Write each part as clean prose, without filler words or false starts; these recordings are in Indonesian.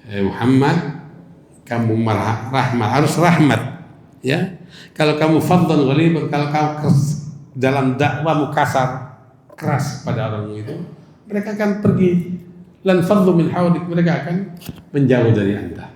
Muhammad, kamu rahmat, harus rahmat, ya. Kalau kamu fadlan ghaliban, kalau kamu dalam dakwamu kasar, keras pada orang itu, mereka akan pergi. Lan fadlu min hawlik, mereka akan menjauh dari Anda.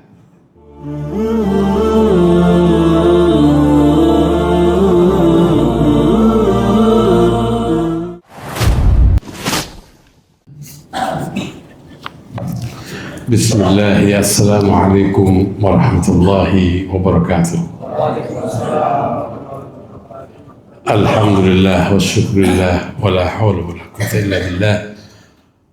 Bismillah, assalamualaikum warahmatullahi wabarakatuh. Alhamdulillah wa syukurillah wa la hawla wa la quwwata illa billah.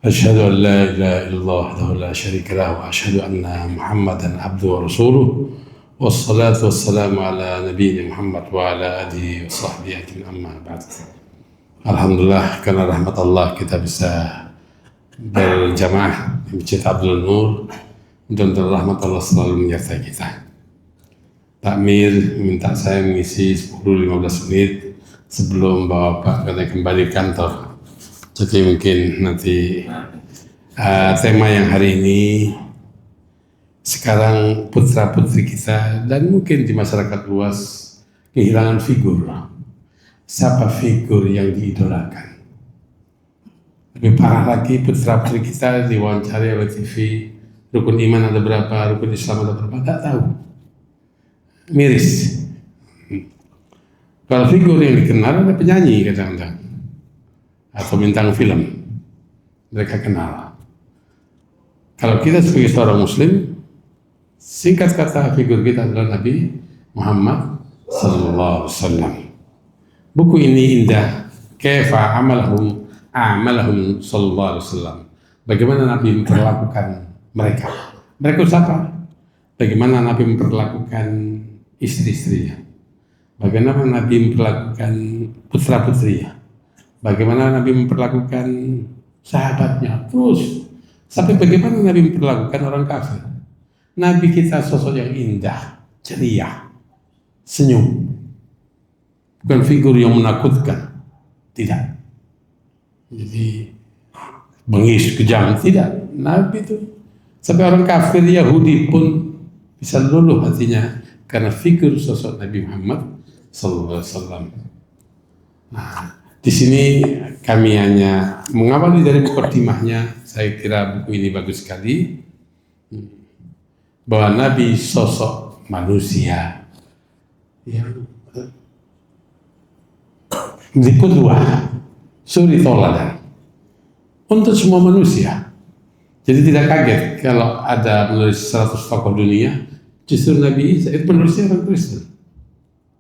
Asyhadu an la ilaha illallah wahdahu la syarika lahu wa asyhadu anna Muhammadan abduhu wa rasuluh. Wassalatu wassalamu ala nabiyyina Muhammad wa ala alihi wa sahbihi ajma'in, amma ba'd. Alhamdulillah, karena rahmat Allah kita bisa berjamaah di Masjid Abdul Nur, dan rahmat Allah selalu menyertai kita. Takmir minta saya mengisi 10-15 menit sebelum Bapak kembali kantor. Jadi mungkin nanti tema yang hari ini, sekarang putra-putri kita dan mungkin di masyarakat luas kehilangan figur. Siapa figur yang diidolakan? Lebih parah lagi, putra-putri kita diwawancari oleh TV, rukun iman ada berapa, rukun Islam ada berapa, tak tahu. Miris. Kalau figur yang dikenal ada penyanyi kadang-kadang, atau bintang film, mereka kenal. Kalau kita sebagai seorang Muslim, singkat kata figur kita adalah Nabi Muhammad Sallallahu Alaihi Wasallam. Buku ini indah. Kaifa amalahum Sallallahu Alaihi Wasallam. Bagaimana Nabi memperlakukan mereka. Mereka siapa? Bagaimana Nabi memperlakukan istri-istrinya. Bagaimana Nabi memperlakukan putra-putrinya. Bagaimana Nabi memperlakukan sahabatnya. Terus sampai bagaimana Nabi memperlakukan orang kafir. Nabi kita sosok yang indah, ceria, senyum. Bukan figur yang menakutkan. Tidak. Jadi bengis, kejam, tidak. Nabi itu sampai orang kafir Yahudi pun bisa luluh hatinya karena figur sosok Nabi Muhammad Sallallahu Alaihi Wasallam. Nah, di sini kami hanya mengawali dari mukadimahnya. Saya kira buku ini bagus sekali, bahwa Nabi sosok manusia yang diqudwah, suri toladan untuk semua manusia. Jadi tidak kaget kalau ada menulis 100 tokoh dunia, justru Nabi Isa itu penulisnya orang Kristen,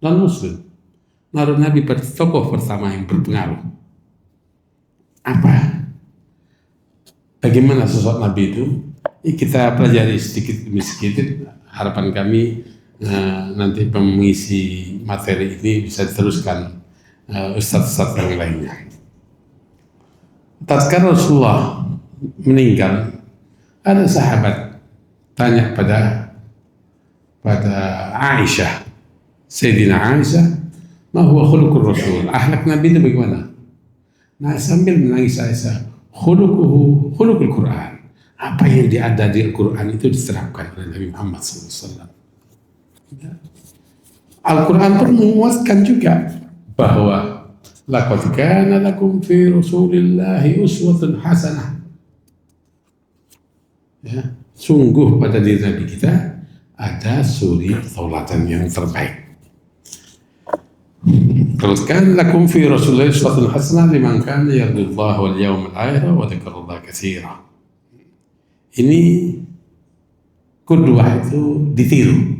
non-Muslim. Naruh Nabi tokoh pertama yang berpengaruh. Apa? Bagaimana sosok Nabi itu? Kita pelajari sedikit demi sedikit. Harapan kami nanti mengisi materi ini bisa diteruskan ustadz-ustadz yang lainnya. Tatkala Rasulullah meninggal, ada sahabat tanya pada Aisyah, Sayyidina Aisyah, ma huwa khuluqur Rasul, akhlak Nabi itu bagaimana? Nah, sambil menangis Aisyah, khuluquhu khuluqul Quran, apa yang ada di Al-Quran itu diterapkan oleh Nabi Muhammad SAW. Al-Quran pun menguatkan juga bahwa laqad kana lakum fi Rasulillahi uswatun hasanah. Ya, sungguh pada diri Nabi kita ada suri tauladan yang terbaik. Laqad kana lakum fi Rasulillahi uswatun hasanah liman kana yarjullaha wal yawmal akhir wa dzakarallaha katsiran. Ini qudwah itu ditiru,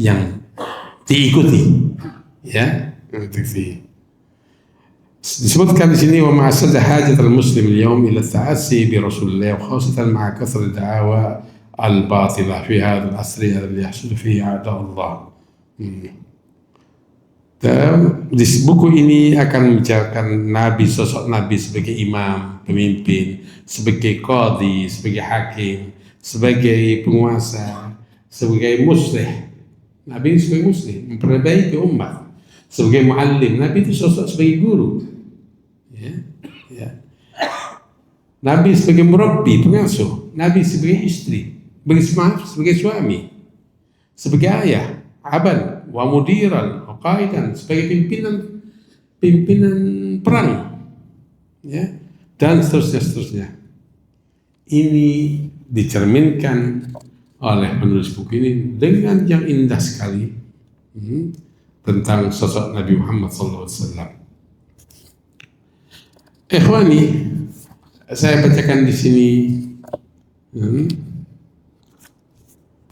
yang diikuti, ya. Disebutkan di sini wa ma'asad hajat al-muslim al-yawm ila ta'assi bi Rasulillah wa khasatan ma'a kathrat da'awa al-batilah fi hadha al-asri alladhi yahsul fihi a'da Allah. Di buku ini akan membicarakan Nabi, sosok Nabi sebagai imam, pemimpin, sebagai qadhi, sebagai hakim, sebagai penguasa, sebagai muslih. Nabi sebagai muslih, memperbaiki umat. Sebagai muallim, Nabi itu sosok sebagai guru. Ya. Nabi sebagai murabbi, pengasuh, Nabi sebagai istri, sebagai suami, sebagai ayah, aban, wa mudiran, wa qaidan, sebagai pimpinan perang, ya, dan seterusnya. Ini dicerminkan oleh penulis buku ini dengan yang indah sekali tentang sosok Nabi Muhammad SAW. Ikhwani, saya bacakan di sini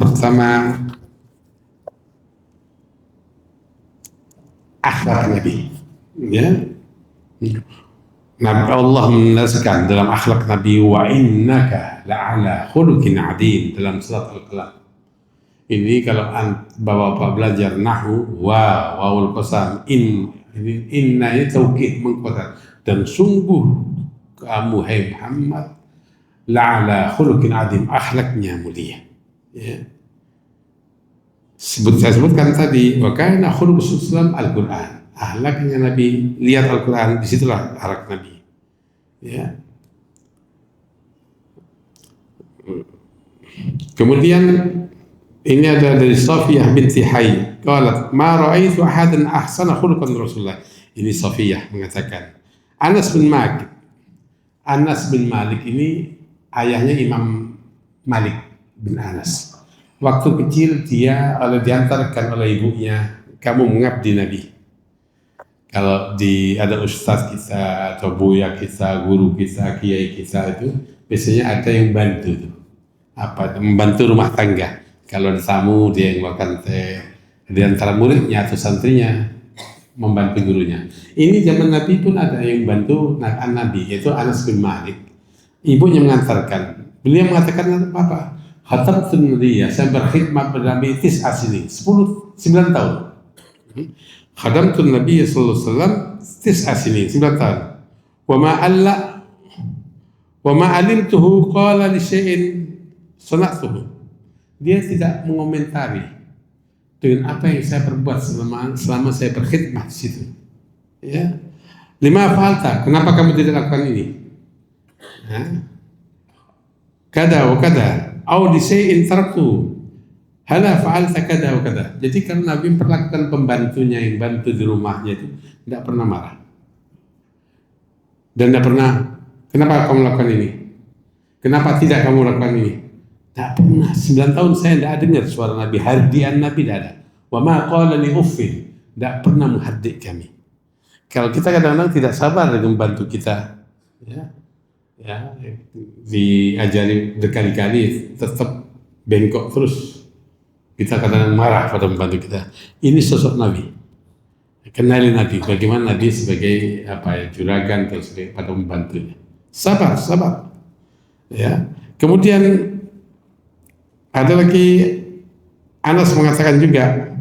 pertama akhlak Nabi, ya. Nabi Allah menegaskan dalam akhlak Nabi, wa innaka la'ala khuluqin adzim, dalam surat Al-Qalam. Ini kalau bapak-bapak belajar nahwu, wawul qasam, inna ini taukid, mengkuatkan, dan sungguh kamu hai Muhammad la'ala khuluqin adzim, akhlaknya mulia, ya. Saya sebutkan tadi, wa kana khuluqus Islam Al-Quran, akhlaknya Nabi, lihat Al-Quran, disitulah akhlak Nabi, ya. Kemudian ini ada dari Safiyah binti Hayy, qalat ma ra'aitu ahadan ahsana khuluqan Rasulullah. Ini Safiyah mengatakan, Anas bin Malik ini ayahnya Imam Malik bin Anas. Waktu kecil dia diantarkan oleh ibunya, kamu mengabdi Nabi. Kalau ada ustaz kita atau buya kita, guru kita, kiai kita itu biasanya ada yang bantu tuh. Membantu rumah tangga. Kalau ada tamu dia yang makan teh, di antara muridnya atau santrinya membantu gurunya. Ini zaman Nabi pun ada yang bantu Nabi, yaitu Anas bin Malik. Ibunya mengantarkan. Beliau mengatakan apa? Khatamtun Nabiya, saya berkhidmat pada Nabi 9 tahun. Khadamtun Nabiya sallallahu alaihi wasallam 9 tahun. Wa ma alimtuhu qala li syai'in sana'tuhu. Dia tidak mengomentari dengan apa yang saya perbuat selama saya berkhidmat di situ. Ya. Lima fa'alta, kenapa kamu tidak lakukan ini? Ya. Kada wa kada. Au di syai'in taraktu. Hala fa'alta kada wa kada. Jadi kalau Nabi memperlakukan pembantunya yang bantu di rumahnya itu tidak pernah marah. Dan tidak pernah, kenapa kamu lakukan ini? Kenapa tidak kamu lakukan ini? Tak pernah. 9 tahun saya tidak dengar suara Nabi, hardian Nabi tidak ada. Wa ma qala li uffin, tidak pernah menghardik kami. Kalau kita kadang-kadang tidak sabar dengan membantu kita, ya, diajari berkali-kali tetap bengkok terus, kita kadang-kadang marah pada membantu kita. Ini sosok Nabi. Kenali Nabi, bagaimana Nabi sebagai juragan atau sebagai pada membantunya. Sabar. Ya. Kemudian ada lagi, Anas mengatakan juga,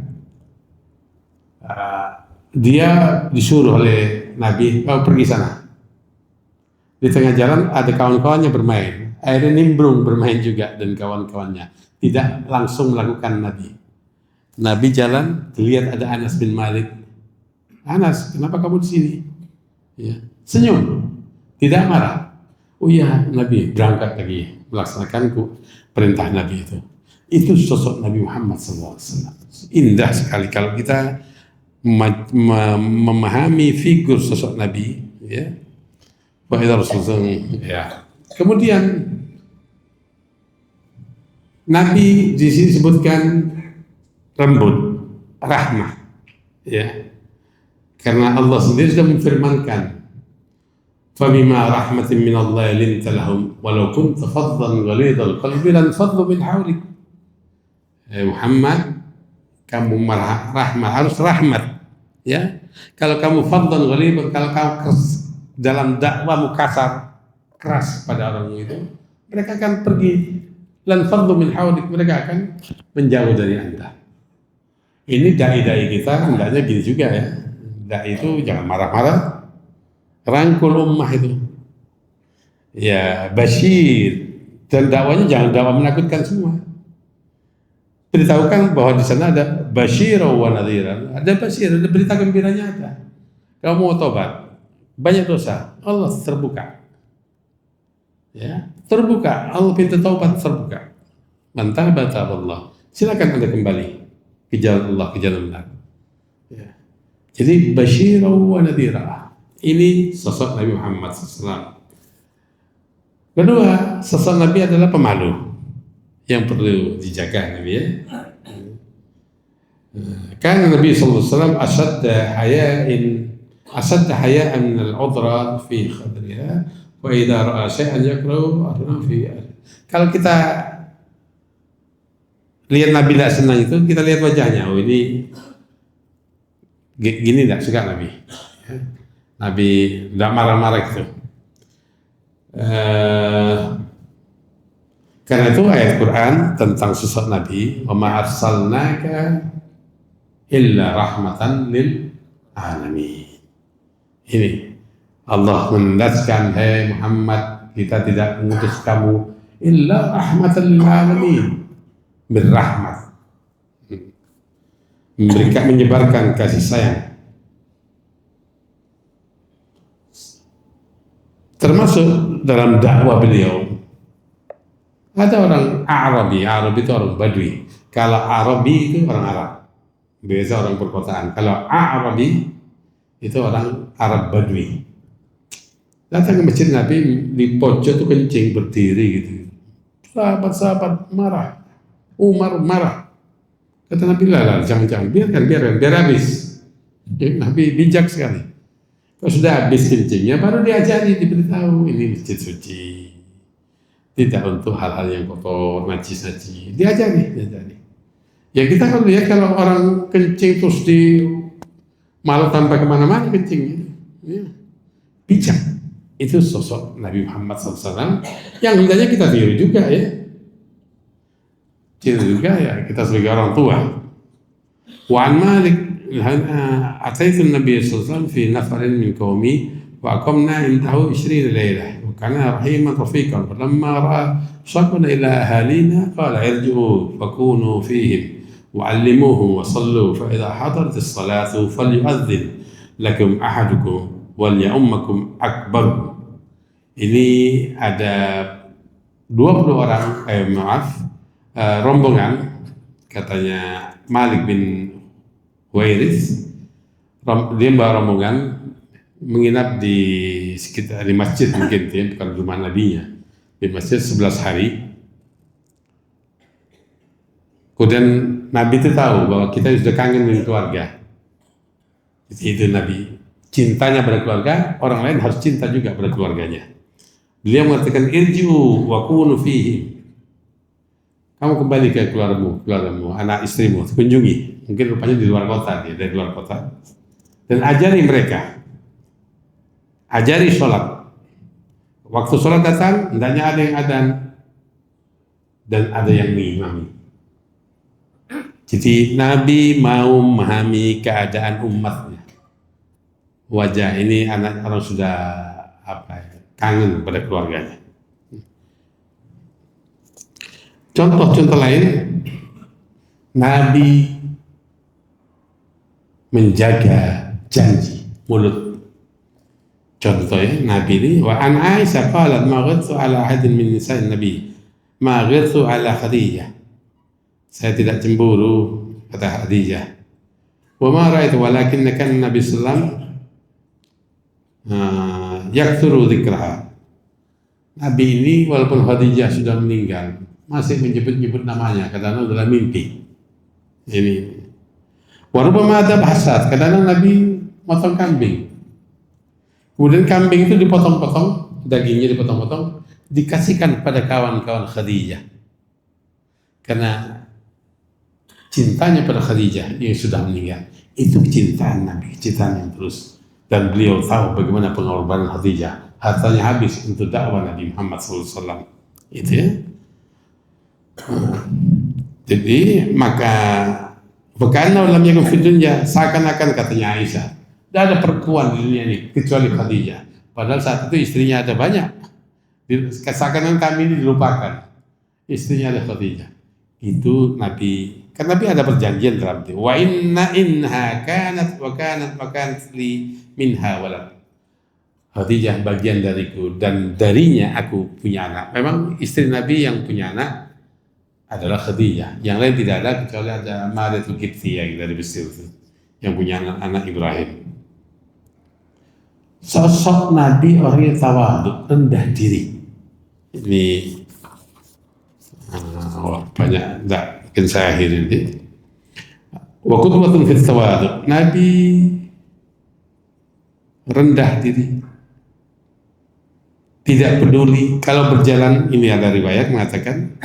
dia disuruh oleh Nabi, pergi sana. Di tengah jalan ada kawan-kawannya bermain, akhirnya nimbrung bermain juga dan kawan-kawannya. Tidak langsung melakukan Nabi. Nabi jalan, lihat ada Anas bin Malik. Anas, kenapa kamu di sini? Ya. Senyum, tidak marah. Oh iya, Nabi berangkat lagi melaksanakan perintah Nabi itu. Itu sosok Nabi Muhammad SAW. Indah sekali kalau kita memahami figur sosok Nabi, ya. Ya. Kemudian Nabi di sini disebutkan rambut, rahmah, ya. Karena Allah sendiri sudah memfirmankan, فَبِمَا رَحْمَةٍ مِّنَ اللَّهِ لِنْتَ لَهُمْ وَلَوْ كُنْتَ فَظًّا غَلِيظَ الْقَلْبِ لَانفَضُّوا مِنْ حَوْلِكَ. Muhammad, kamu rahmat, harus rahmat, ya. Kalau kamu fadlan ghalib, kalau kamu dalam dakwamu kasar, keras pada orang itu, mereka akan pergi. Lanfaddu min hawlik, mereka akan menjauh dari Anda. Ini dai-dai kita hendaknya gini juga, ya. Dai itu jangan marah-marah, rangkul ummah itu, ya, basyir, dan dakwanya jangan dakwah menakutkan semua. Beritahukan bahwa di sana ada basyir wa nadhiran, ada basyir, ada berita gembiranya ada. Kamu mau tobat, banyak dosa, Allah terbuka. Ya, terbuka. Allah pintu taubat terbuka. Man taba Allah. Silakan Anda kembali ke jalan Allah, ke jalan benar. Ya. Jadi basyira wa nadhira. Ini sosok Nabi Muhammad SAW. Kedua, sosok Nabi adalah pemalu yang perlu dijaga Nabi ya. Karena Nabi SAW أشد حياء من العذرة في خدرها وإذا رأى شيئا يكره أرنا في. Kalau kita lihat Nabi tidak senang itu, kita lihat wajahnya. Oh ini gini tidak suka Nabi. Nabi tidak marah-marah gitu. Karena itu ayat Quran tentang sosok Nabi, wa ma arsalnaka illa rahmatan lil alamin. Ini Allah menandaskan, hai Muhammad, kita tidak mengutus kamu illa rahmatan lil alamin, berrahmat, memberikan, menyebarkan kasih sayang. Termasuk dalam dakwah beliau ada orang Arabi itu orang Badui. Kalau Arabi itu orang Arab, biasa orang perkotaan. Kalau Arabi itu orang Arab Badui. Datang ke masjid Nabi, di pojok itu kencing berdiri gitu. Sahabat-sahabat marah, Umar marah. Kata Nabi, lah jangan, biarkan, biar habis. Nabi bijak sekali. Kalau sudah habis kencingnya, baru diajari, diberitahu ini masjid suci, tidak untuk hal-hal yang kotor, najis. Diajari. Ya kita kalau lihat kalau orang kencing terus di malu tanpa kemana-mana kencing, ya. Bijak. Itu sosok Nabi Muhammad SAW yang hendaknya kita tiru juga ya. Tiru juga ya kita sebagai orang tua. Wa an Malik ataitu Nabi SAW fi nafarin min qaumi wa aqamna indahu 20 lailah wa kana rahiman rafiqan falamma ra'a shaqna ila ahalina qala irji'u fakunu fihim wa'allimuhum wa sallu fa idha hadarat as-salatu falyu'adhdhin lakum ahadukum wal ya'ummakum akbar. Ini ada 20 orang rombongan, katanya Malik bin Huwairis, dia bawa rombongan menginap di sekitar di masjid mungkin ya, bukan rumah nabinya, di masjid 11 hari. Kemudian Nabi itu tahu bahwa kita sudah kangen dengan keluarga. Itu Nabi, cintanya pada keluarga, orang lain harus cinta juga pada keluarganya. Beliau mengatakan irji'u wa kunu fihi. Kamu kembali ke keluargamu, anak istrimu, kunjungi. Mungkin rupanya di luar kota, dia dari luar kota. Dan ajari mereka. Ajari sholat. Waktu sholat datang, hendaknya ada yang adzan dan ada yang mengimami. Jadi Nabi mau memahami keadaan umatnya. Wajah ini anak orang sudah kangen pada keluarganya. Contoh-contoh lain, Nabi menjaga janji mulut. Contohnya Nabi ini, wa an Aisyah qalat ma ghirtu ala ahadin min nisa'in Nabi ma ghirtu ala Khadijah. Saya tidak cemburu, kata Khadijah. Wa ma ra'aitu walakinna kan Nabi sallallahu yakthuru dzikraha. Nabi ini walaupun Khadijah sudah meninggal masih menyebut-nyebut namanya, kadang-kadang dalam mimpi. Ini. Warubama ada bahasat, kadang-kadang Nabi motong kambing. Kemudian kambing itu dipotong-potong, dagingnya dipotong-potong, dikasihkan pada kawan-kawan Khadijah. Karena cintanya pada Khadijah yang sudah meninggal, itu kecintaan Nabi, kecintaan yang terus. Dan beliau tahu bagaimana pengorbanan Khadijah, hartanya habis untuk dakwah Nabi Muhammad SAW. Itu ya. Jadi maka bukanlah dalam yang dunia, seakan-akan katanya Aisyah, tidak ada perempuan di dunia ini kecuali Khadijah. Padahal saat itu istrinya ada banyak. Seakan-akan kami ini dilupakan. Istrinya ada Khadijah. Itu Nabi. Karena Nabi ada perjanjian dalam itu. Wa inna kanat li minha walad. Khadijah bagian dariku dan darinya aku punya anak. Memang istri Nabi yang punya anak adalah Khadijah. Yang lain tidak ada kecuali ada Mariatul Qibtiyah yang dari Mesir yang punya anak Ibrahim. Sosok Nabi orang yang tawadhu, rendah diri. Ini banyak, tidak mungkin saya akhiri ini. Wa qudwatun fit tawadhu. Nabi rendah diri, tidak peduli kalau berjalan. Ini ada riwayat mengatakan,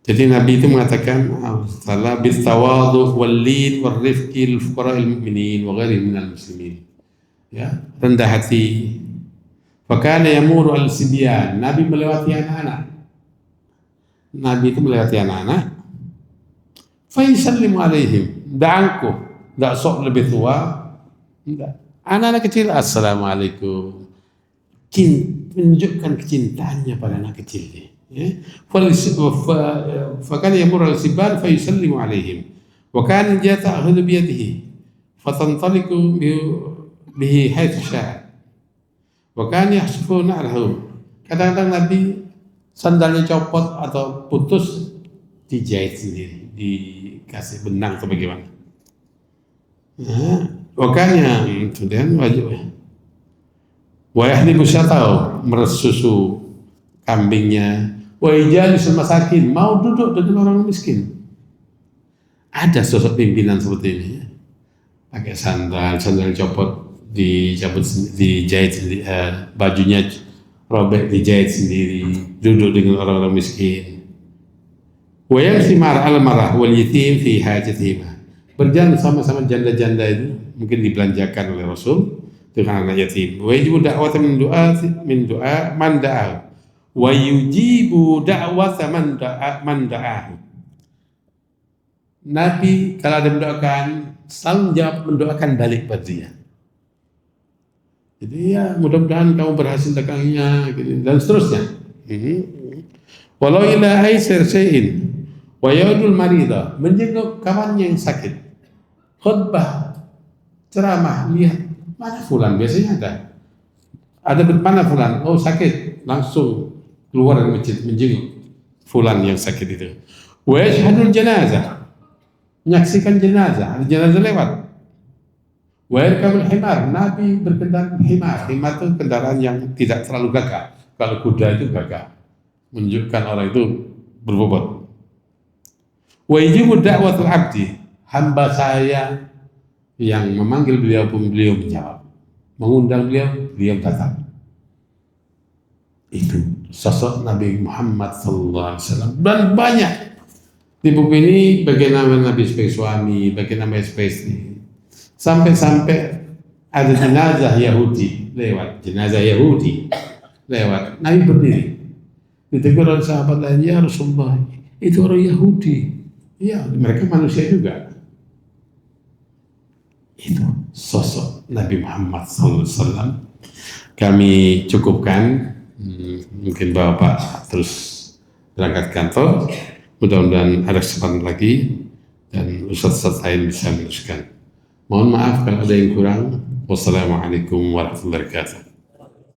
jadi Nabi itu mengatakan salah bis tawadhu wal lin wal rifqi lil fuqara'il mu'minin wa ghairihim minal muslimin. Ya, rendah hati. Fakana yamuru al sibyan. Nabi melewati anak-anak. Nabi itu melewati anak-anak. Fa yusallimu alaihim. Da'anku, dak sok lebih tua. Enggak. Anak-anak kecil, assalamualaikum. Menunjukkan kecintaannya pada anak kecil ini. فكان يمر السبان فيسلم عليهم وكان جاء تأخذ بيده فتنطلق به حيث شاء وكان يحسف نعله. Kadang-kadang Nabi sandalnya copot atau putus dijahit sendiri, dikasih benang atau bagaimana. Wakanya kemudian wajib wa yahlibu syatau, meres susu kambingnya. Wa ijalisul masakin, mau duduk dengan orang miskin. Ada sosok pimpinan seperti ini, pakai sandal copot, dijahit sendiri, bajunya robek dijahit sendiri, duduk dengan orang-orang miskin. Wa yamshi ma'al marah wal yatim fi hajatihim. Berjalan sama-sama janda-janda itu, mungkin dibelanjakan oleh Rasul dengan anak yatim. Wa yajibu da'watan min du'a man da'a wa yujibu da'wata man da'ahu. Nabi kalau ada mendoakan selalu mendoakan balik pada dia. Jadi ya mudah-mudahan kamu berhasil dagangnya gitu, dan seterusnya. Walau ila aisir syai'in wa yaudul maridah, menjenguk kawannya yang sakit. Khutbah, ceramah, lihat mana fulan, biasanya ada mana fulan, oh sakit, langsung keluar dari masjid menjenguk fulan yang sakit itu. Wa yashhadul janazah, menyaksikan jenazah, ada jenazah lewat. Wa yarkabul himar, Nabi berkendara himar. Himar itu kendaraan yang tidak terlalu gagah. Kalau kuda itu gagah, menunjukkan orang itu berbobot. Wa yajibu da'watul abdi, hamba saya yang memanggil beliau pun beliau menjawab, mengundang beliau datang. Itu sosok Nabi Muhammad SAW. Dan banyak di buku ini bagaimana Nabi sebagai suami, bagaimana Nabi sebagai istri. Sampai-sampai ada jenazah Yahudi lewat, Nabi berdiri. Ditegur oleh sahabat lain, ya Rasulullah, itu orang Yahudi. Ya, mereka manusia juga. Itu sosok Nabi Muhammad SAW. Kami cukupkan. Mungkin Bapak terus berangkat kantor. Mudah-mudahan ada kesempatan lagi dan ustaz-ustaz lain bisa meneruskan. Mohon maaf kalau ada yang kurang. Wassalamualaikum warahmatullahi wabarakatuh.